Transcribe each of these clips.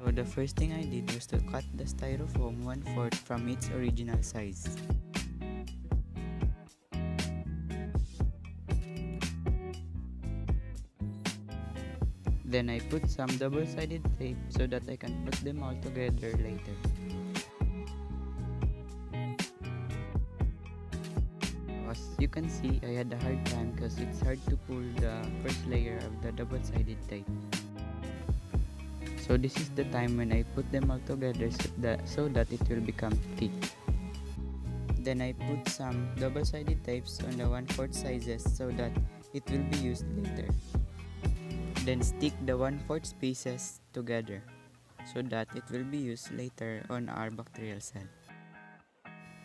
So the first thing I did was to cut the styrofoam 1/4 from its original size. Then I put some double-sided tape so that I can put them all together later. As you can see, I had a hard time because it's hard to pull the first layer of the double-sided tape. So this is the time when I put them all together so that it will become thick. Then I put some double-sided tapes on the 1/4 sizes so that it will be used later. Then stick the 1/4 pieces together so that it will be used later on our bacterial cell.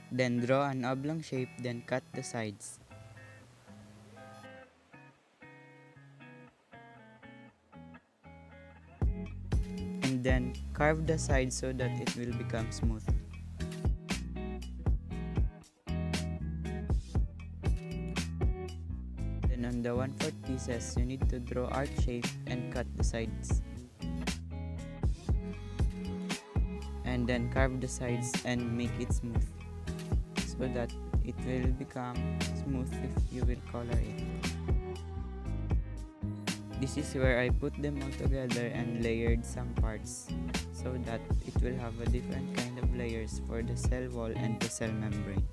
Then draw an oblong shape, then cut the sides. And then carve the sides so that it will become smooth. Then on the 1/4 pieces, you need to draw arc shape and cut the sides. And then carve the sides and make it smooth so that it will become smooth if you will color it. This is where I put them all together and layered some parts so that it will have a different kind of layers for the cell wall and the cell membrane.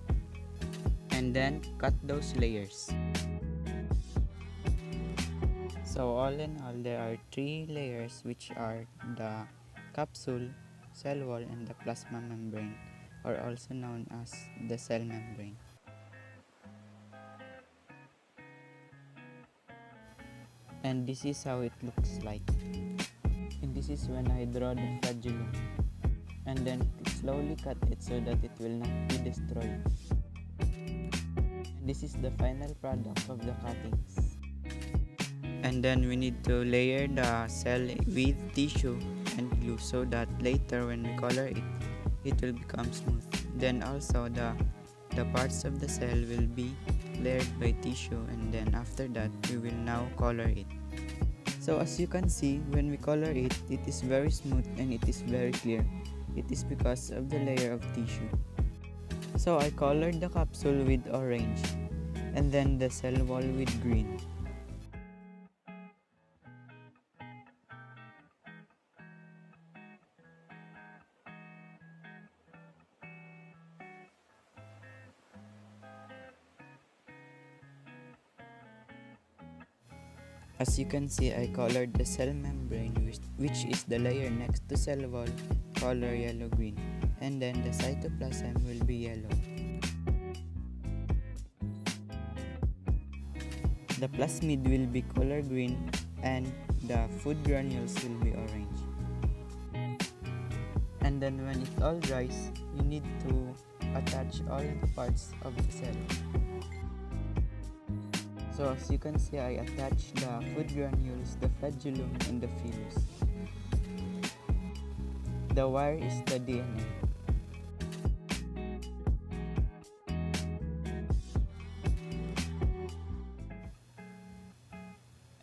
And then cut those layers. So all in all, there are 3 layers, which are the capsule, cell wall, and the plasma membrane, or also known as the cell membrane. And this is how it looks like. And this is when I draw the flagellum. And then slowly cut it so that it will not be destroyed. And this is the final product of the cuttings. And then we need to layer the cell with tissue and glue so that later when we color it, it will become smooth. Then also the parts of the cell will be layered by tissue, and then after that we will now color it. So as you can see, when we color it, it is very smooth and it is very clear. It is because of the layer of tissue. So I colored the capsule with orange and then the cell wall with green. As you can see, I colored the cell membrane, which is the layer next to cell wall, color yellow-green, and then the cytoplasm will be yellow. The plasmid will be color green, and the food granules will be orange. And then when it all dries, you need to attach all the parts of the cell. So as you can see, I attached the food granules, the flagellum, and the phylus. The wire is the DNA.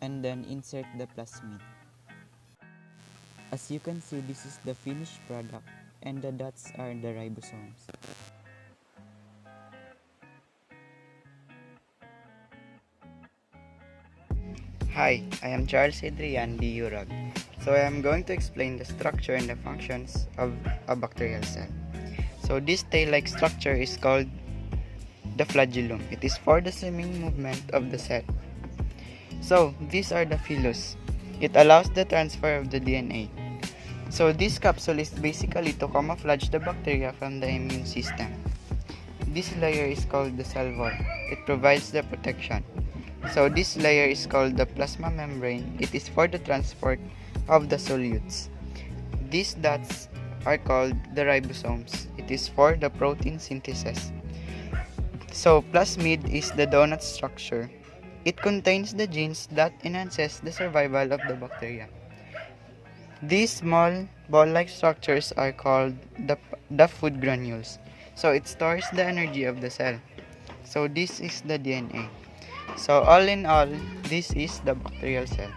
And then insert the plasmid. As you can see, this is the finished product, and the dots are the ribosomes. Hi, I am Charles Adrian D. Yurag. So I am going to explain the structure and the functions of a bacterial cell. So this tail-like structure is called the flagellum. It is for the swimming movement of the cell. So these are the phylus. It allows the transfer of the DNA. So this capsule is basically to camouflage the bacteria from the immune system. This layer is called the cell wall. It provides the protection. So this layer is called the plasma membrane. It is for the transport of the solutes. These dots are called the ribosomes. It is for the protein synthesis. So plasmid is the donut structure. It contains the genes that enhances the survival of the bacteria. These small ball-like structures are called the food granules. So it stores the energy of the cell. So this is the DNA. So all in all, this is the bacterial cell.